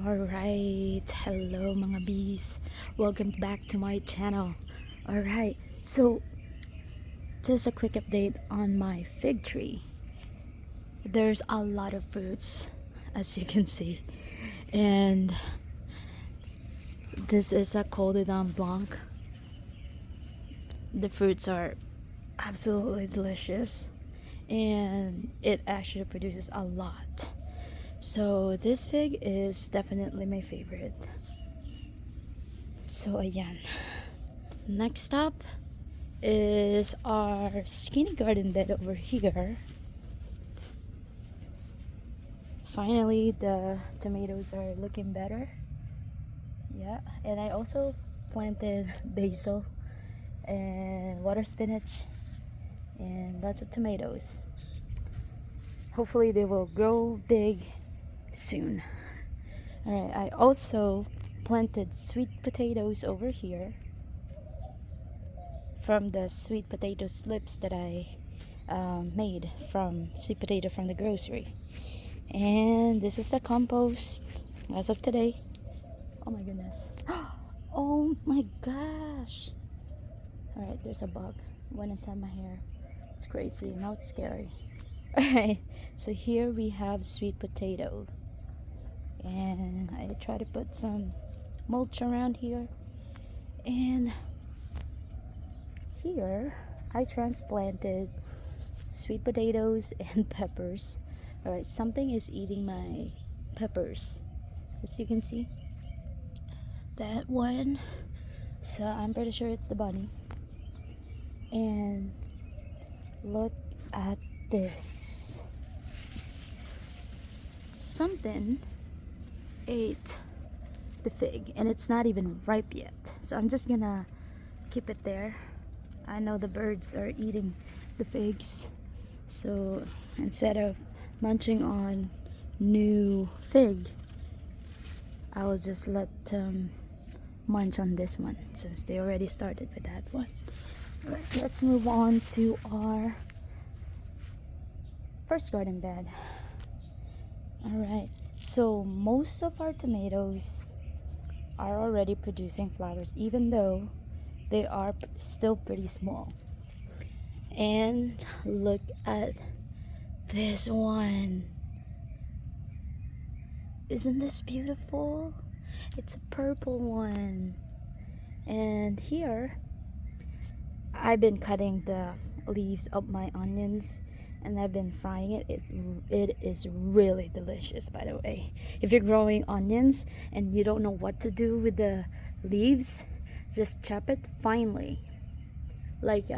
Alright, hello mga bees. Welcome back to my channel. Alright, so just a quick update on my fig tree. There's a lot of fruits, as you can see. And this is a Codidon Blanc. The fruits are absolutely delicious. And it actually produces a lot. So this fig is definitely my favorite. So ayan. Next up is our skinny garden bed over here. Finally, the tomatoes are looking better. Yeah, and I also planted basil and water spinach and lots of tomatoes. Hopefully they will grow big soon. Alright, I also planted sweet potatoes over here from the sweet potato slips that I made from sweet potato from the grocery. And this is the compost as of today. Oh my goodness. Oh my gosh. Alright, there's a bug. Went inside my hair. It's crazy. Now it's scary. Alright, so here we have sweet potato. And I try to put some mulch around here. And here I transplanted sweet potatoes and peppers. Alright, something is eating my peppers, as you can see. That one. So I'm pretty sure it's the bunny. And look at this. Something ate the fig and it's not even ripe yet. So I'm just gonna keep it there. I know the birds are eating the figs. So instead of munching on new fig, I will just let them munch on this one since they already started with that one. Alright, let's move on to our first garden bed. Alright, so most of our tomatoes are already producing flowers, even though they are still pretty small. And look at this one. Isn't this beautiful? It's a purple one. And here I've been cutting the leaves of my onions and I've been frying it. It is really delicious, by the way. If you're growing onions and you don't know what to do with the leaves, just chop it finely, like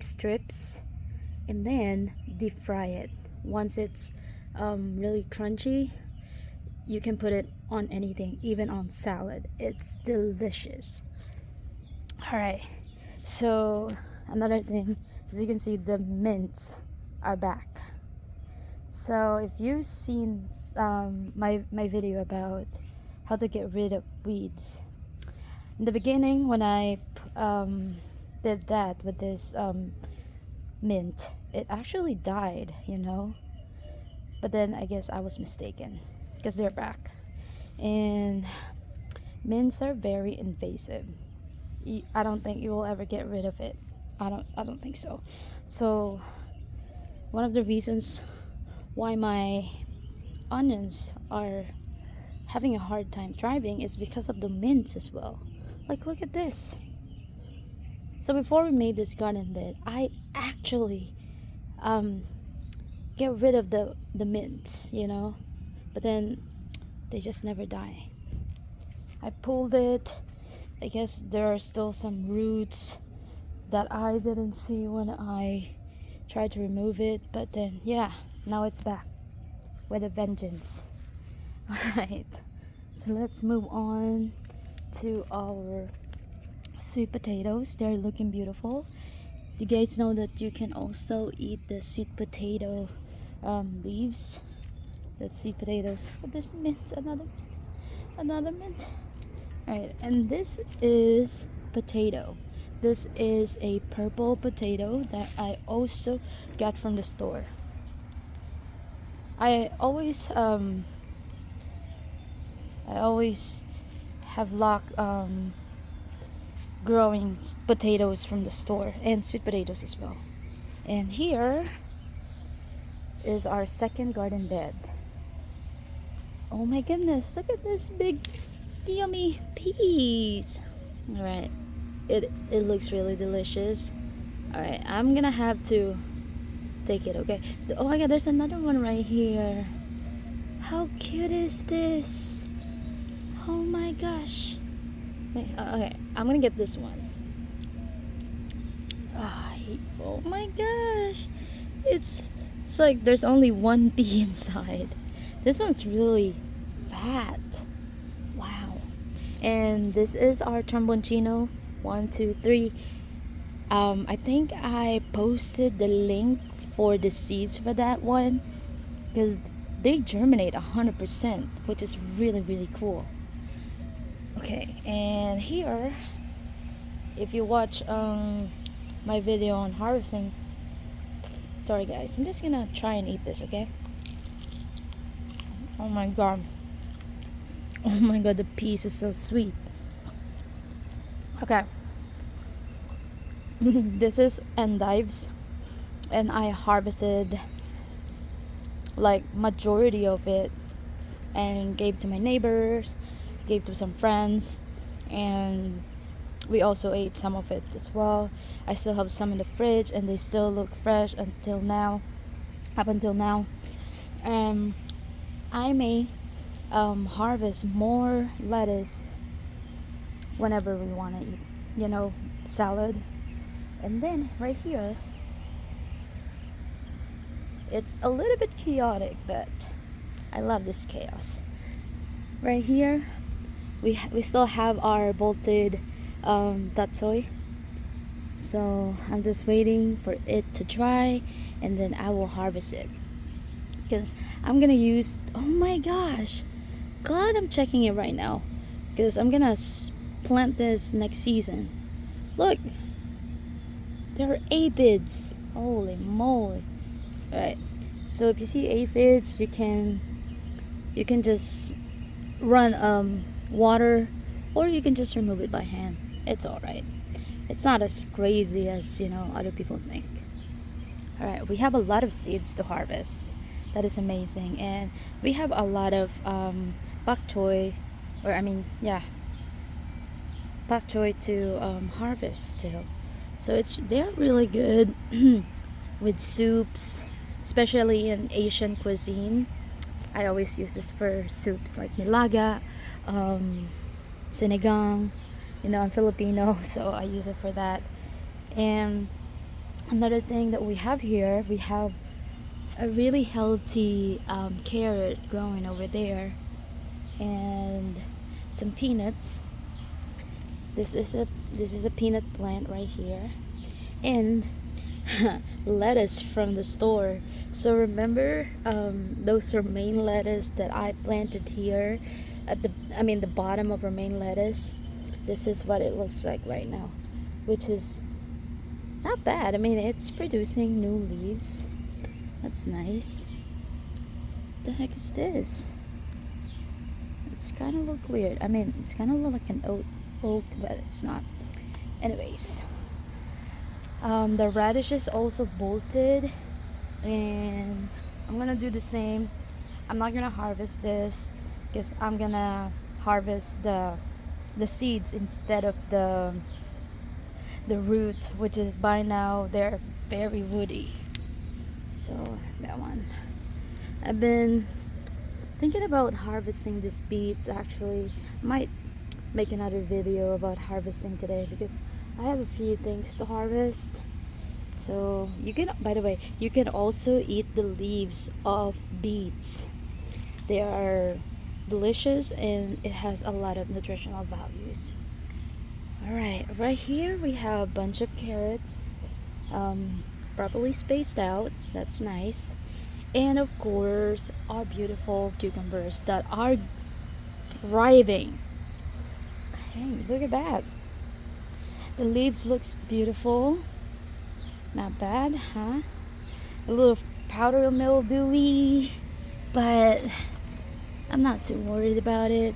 strips, and then deep fry it. Once it's really crunchy, you can put it on anything, even on salad. It's delicious. Alright, so another thing, as you can see, the mints are back. So if you've seen my video about how to get rid of weeds, in the beginning when I did that with this mint, it actually died, you know. But then I guess I was mistaken because they're back. And mints are very invasive. I don't think you will ever get rid of it. I don't think so. So one of the reasons why my onions are having a hard time thriving is because of the mints as well. Like, look at this. So before we made this garden bed, I actually get rid of the mints, you know, but then they just never die. I pulled it. I guess there are still some roots that I didn't see when I tried to remove it, but then yeah, now it's back with a vengeance. Alright, so let's move on to our sweet potatoes. They're looking beautiful. You guys know that you can also eat the sweet potato leaves. That's sweet potatoes. Oh, this mint, another mint. Alright, and this is potato. This is a purple potato that I also got from the store. I always I always have luck growing potatoes from the store, and sweet potatoes as well. And here is our second garden bed. Oh my goodness, look at this big yummy peas. All right, it looks really delicious. All right, I'm gonna have to take it. Okay, oh my god, there's another one right here. How cute is this? Oh my gosh. Wait, okay, I'm gonna get this one. Oh my gosh, it's like there's only one pea inside. This one's really fat. Wow. And this is our tromboncino. 1, 2, 3. I think I posted the link for the seeds for that one because they germinate 100%, which is really, really cool. Okay, and here, if you watch my video on harvesting, sorry guys, I'm just gonna try and eat this, okay? Oh my god. Oh my god, the peas is so sweet. Okay. This is endives, and I harvested like majority of it and gave to my neighbors, gave to some friends, and we also ate some of it as well. I still have some in the fridge and they still look fresh until now, up until now. I may harvest more lettuce whenever we want to eat, salad. And then right here, it's a little bit chaotic, but I love this chaos. Right here, we still have our bolted tatsoi. So I'm just waiting for it to dry, and then I will harvest it. Because I'm gonna use, oh my gosh, glad I'm checking it right now, because I'm gonna plant this next season. Look, there are aphids. Holy moly. Alright, so if you see aphids, you can just run water, or you can just remove it by hand. It's alright. It's not as crazy as other people think. Alright, we have a lot of seeds to harvest. That is amazing. And we have a lot of bok choy, bok choy to harvest too. So they're really good with soups, especially in Asian cuisine. I always use this for soups like nilaga, sinigang. I'm Filipino, so I use it for that. And another thing that we have here, we have a really healthy carrot growing over there, and some peanuts. This is a peanut plant right here, and lettuce from the store. So remember those romaine lettuce that I planted here at the bottom of romaine lettuce? This is what it looks like right now, which is not bad. It's producing new leaves. That's nice. What the heck is this? It's kind of look weird. It's kind of look like an oak, but it's not. Anyways, the radish is also bolted, and I'm gonna do the same. I'm not gonna harvest this because I'm gonna harvest the seeds instead of the root, which is by now they're very woody. So that one, I've been thinking about harvesting these beets. Actually, might make another video about harvesting today because I have a few things to harvest. So by the way, you can also eat the leaves of beets. They are delicious and it has a lot of nutritional values. Alright, right here we have a bunch of carrots, properly spaced out. That's nice. And of course, our beautiful cucumbers that are thriving. Okay, look at that. The leaves looks beautiful. Not bad, huh? A little powdery mildewy, but I'm not too worried about it.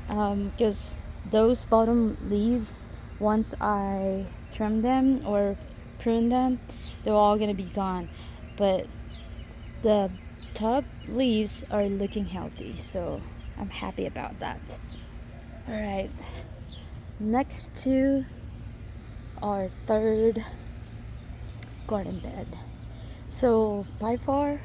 because those bottom leaves, once I trim them or prune them, they're all gonna be gone. But the top leaves are looking healthy, so I'm happy about that. All right, next to our third garden bed. So by far,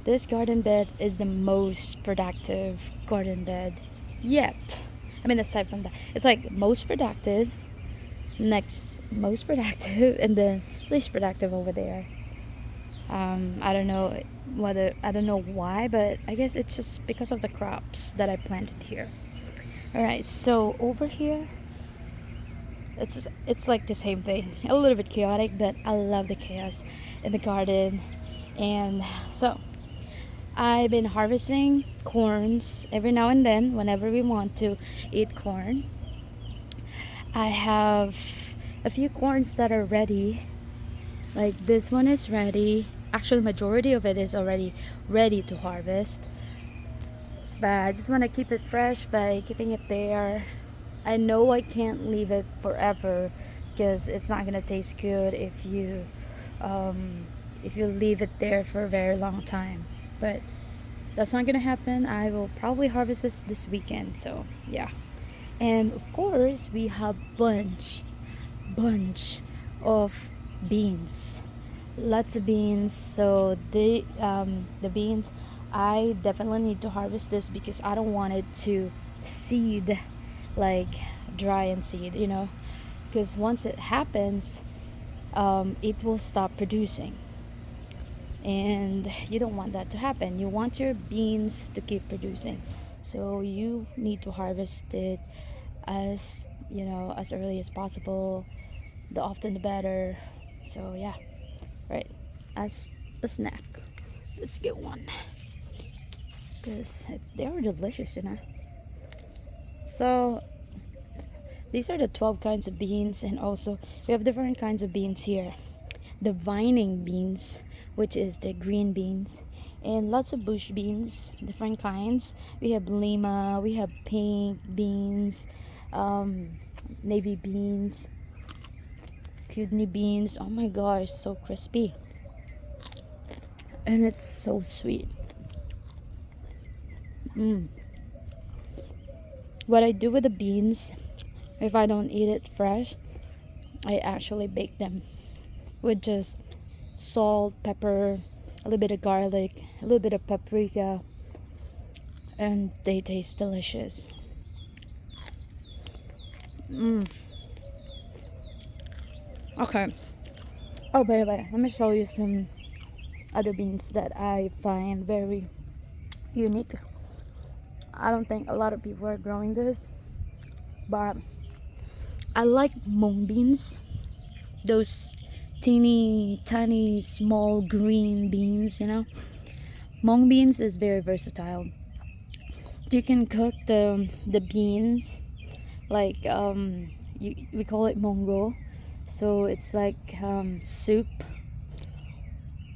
this garden bed is the most productive garden bed yet. I mean, aside from that, it's like most productive, next most productive, and then least productive over there. I don't know I don't know why, but I guess it's just because of the crops that I planted here. All right, so over here, it's like the same thing, a little bit chaotic, but I love the chaos in the garden. And so I've been harvesting corns every now and then whenever we want to eat corn. I have a few corns that are ready. Like this one is ready. Actually, majority of it is already ready to harvest. But I just want to keep it fresh by keeping it there. I know I can't leave it forever because it's not gonna taste good if you leave it there for a very long time. But that's not gonna happen. I will probably harvest this weekend. So yeah. And of course, we have bunch of beans, lots of beans. So the beans, I definitely need to harvest this because I don't want it to seed, like dry and seed, because once it happens, it will stop producing, and you don't want that to happen. You want your beans to keep producing, so you need to harvest it as as early as possible. The often the better. So yeah, right, as a snack, let's get one because they are delicious. So these are the 12 kinds of beans, and also we have different kinds of beans here. The vining beans, which is the green beans, and lots of bush beans, different kinds. We have lima, we have pink beans, navy beans, kidney beans. Oh my gosh, so crispy, and it's so sweet. What I do with the beans, if I don't eat it fresh, I actually bake them with just salt, pepper, a little bit of garlic, a little bit of paprika, and they taste delicious. Okay. Oh, by the way, let me show you some other beans that I find very unique. I don't think a lot of people are growing this, but I like mung beans. Those teeny tiny small green beans. Mung beans is very versatile. You can cook the beans like we call it mongo, so it's like soup.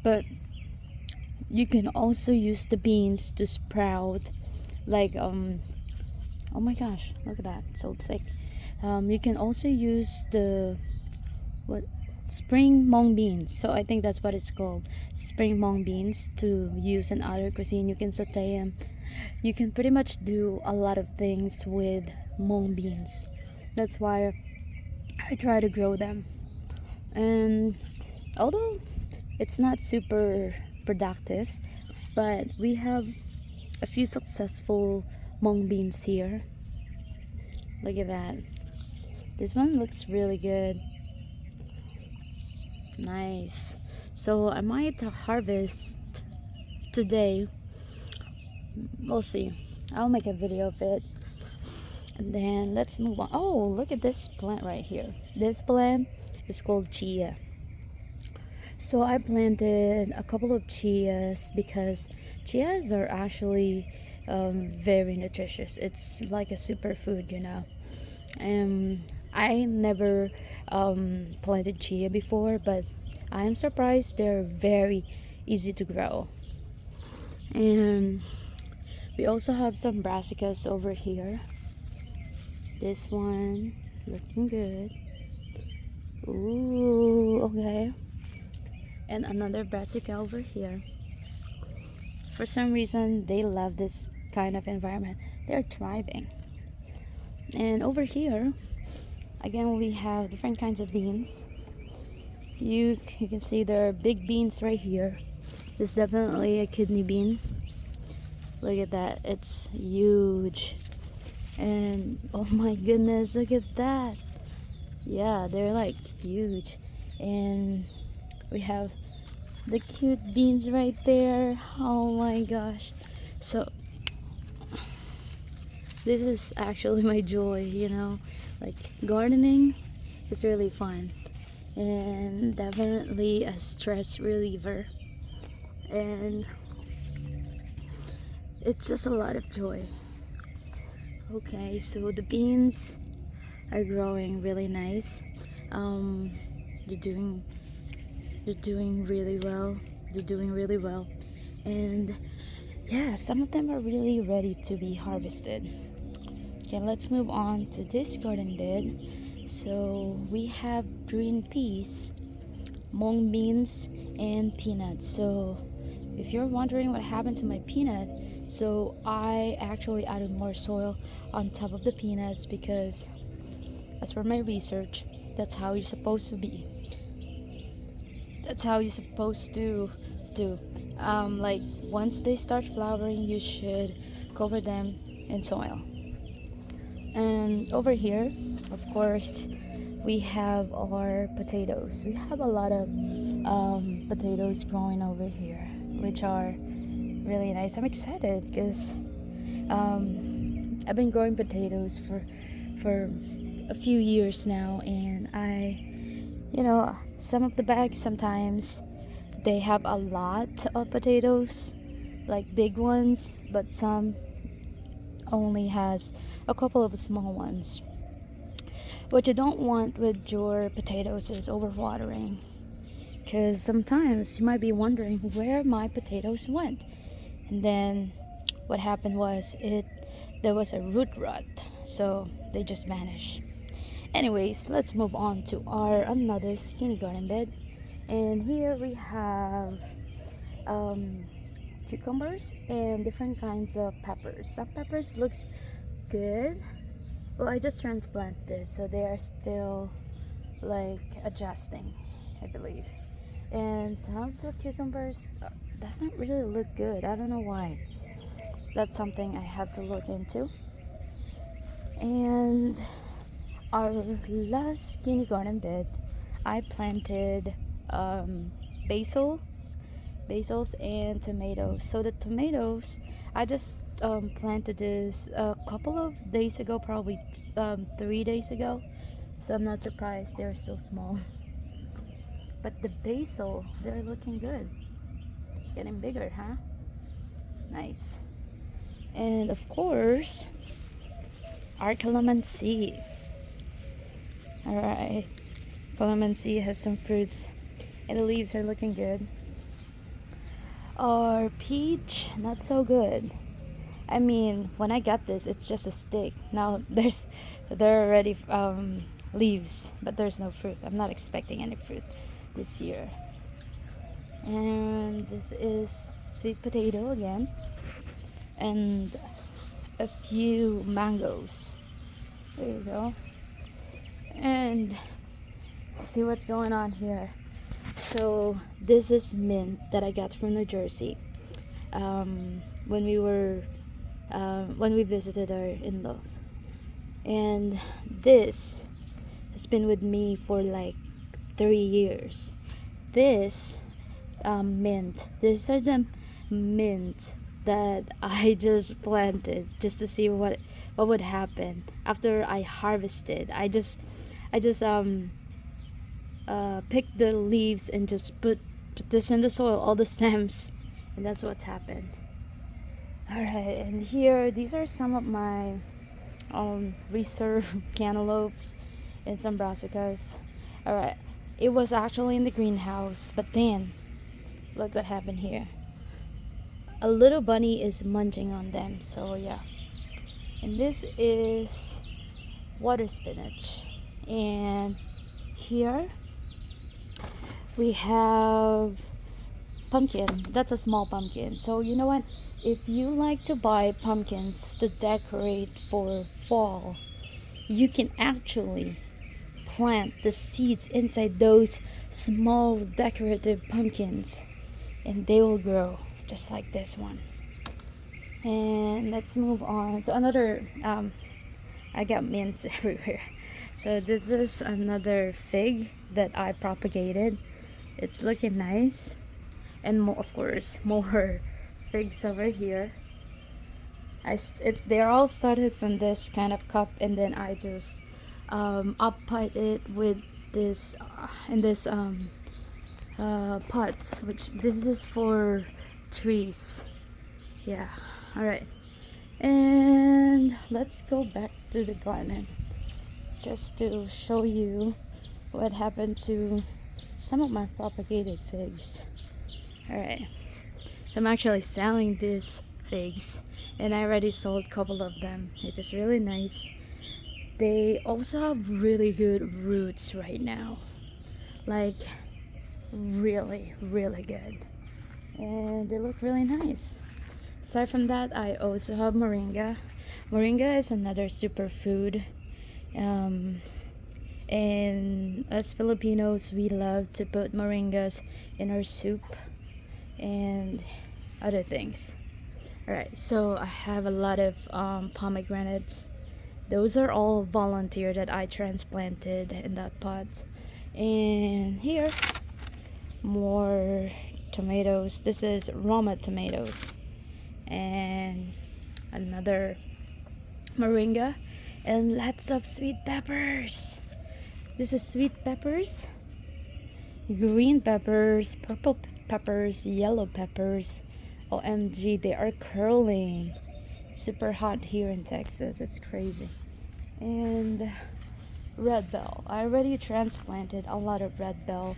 But you can also use the beans to sprout, like oh my gosh, look at that, so thick. You can also use the spring mung beans. So I think that's what it's called, spring mung beans, to use in other cuisine. You can saute them. You can pretty much do a lot of things with mung beans. That's why I try to grow them. And although it's not super productive, but we have a few successful mung beans here. Look at that. This one looks really good. Nice. So I might harvest today. We'll see. I'll make a video of it. And then let's move on. Oh, look at this plant right here. This plant is called chia. So I planted a couple of chias because chias are actually very nutritious. It's like a superfood, I never planted chia before, but I'm surprised they're very easy to grow. And we also have some brassicas over here. This one looking good. Ooh, okay. And another brassica over here. For some reason, they love this kind of environment. They're thriving. And over here, again, we have different kinds of beans. You can see there are big beans right here. This is definitely a kidney bean. Look at that, it's huge. And oh my goodness, look at that. Yeah, they're like huge. And we have the cute beans right there. Oh my gosh. So this is actually my joy, you know, like gardening is really fun and definitely a stress reliever, and it's just a lot of joy. Okay, so the beans are growing really nice. They're doing really well. They're doing really well, and yeah, some of them are really ready to be harvested. Okay, let's move on to this garden bed. So we have green peas, mung beans, and peanuts. So if you're wondering what happened to my peanut, so I actually added more soil on top of the peanuts because as per my research, that's how you're supposed to be. That's how you're supposed to do. Like once they start flowering, you should cover them in soil. And over here, of course, we have our potatoes. We have a lot of potatoes growing over here, which are really nice. I'm excited because I've been growing potatoes for a few years now, and some of the bags sometimes they have a lot of potatoes, like big ones, but some only has a couple of small ones. What you don't want with your potatoes is overwatering, because sometimes you might be wondering where my potatoes went, and then what happened was there was a root rot, so they just vanished. Anyways, let's move on to our another skinny garden bed, and here we have cucumbers and different kinds of peppers. Some peppers looks good. Well, I just transplanted this, so they are still like adjusting, I believe. And some of the cucumbers doesn't really look good. I don't know why. That's something I have to look into. And our last skinny garden bed, I planted basils and tomatoes. So the tomatoes, I just planted this a couple of days ago, probably 3 days ago. So I'm not surprised they're still small. But the basil, they're looking good. Getting bigger, huh? Nice. And of course, our calamansi. Alright, calamansi has some fruits and the leaves are looking good. Our peach, not so good. I mean, when I got this, it's just a stick. Now there are already leaves, but there's no fruit. I'm not expecting any fruit this year. And this is sweet potato again, and a few mangoes. There you go. And see what's going on here. So this is mint that I got from New Jersey when we visited our in-laws, and this has been with me for like 3 years. This mint, these are the mint that I just planted just to see what would happen after I harvested. I just picked the leaves and just put this in the soil, all the stems, and that's what's happened. Alright, and here these are some of my reserve cantaloupes and some brassicas. Alright, it was actually in the greenhouse, but then look what happened here. A little bunny is munching on them, so yeah. And this is water spinach. And here we have pumpkin. That's a small pumpkin. So you know what, if you like to buy pumpkins to decorate for fall, you can actually plant the seeds inside those small decorative pumpkins and they will grow just like this one. And let's move on. So another I got mints everywhere. So this is another fig that I propagated. It's looking nice. And more, of course, more figs over here. They're all started from this kind of cup, and then I just upput it with this in this pots, which this is for trees. Yeah. All right. And let's go back to the garden just to show you what happened to some of my propagated figs. Alright, so I'm actually selling these figs and I already sold a couple of them. It is really nice. They also have really good roots right now, like really good, and they look really nice. Aside from that, I also have moringa. Moringa is another superfood. And as Filipinos, we love to put moringas in our soup and other things. Alright, so I have a lot of pomegranates. Those are all volunteer that I transplanted in that pot. And here, more tomatoes. This is Roma tomatoes. And another moringa. And lots of sweet peppers. This is sweet peppers, green peppers, purple peppers, yellow peppers. OMG, they are curling. Super hot here in Texas. It's crazy. And red bell. I already transplanted a lot of red bell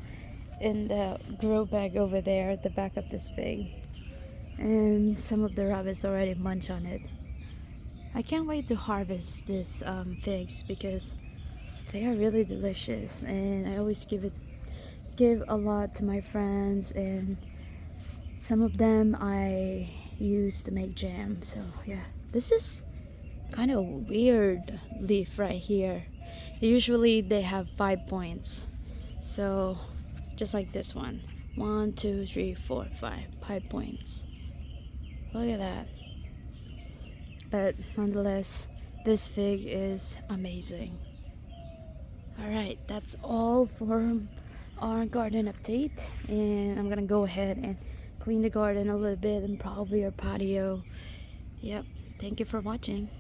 in the grow bag over there at the back of this fig. And some of the rabbits already munch on it. I can't wait to harvest these figs because they are really delicious, and I always give a lot to my friends, and some of them I use to make jam. So yeah, this is kind of weird leaf right here. Usually they have 5 points, so just like this one, 1 2 3 4 5 points. Look at that. But nonetheless, this fig is amazing. Alright, that's all for our garden update, and I'm gonna go ahead and clean the garden a little bit and probably our patio. Yep, thank you for watching.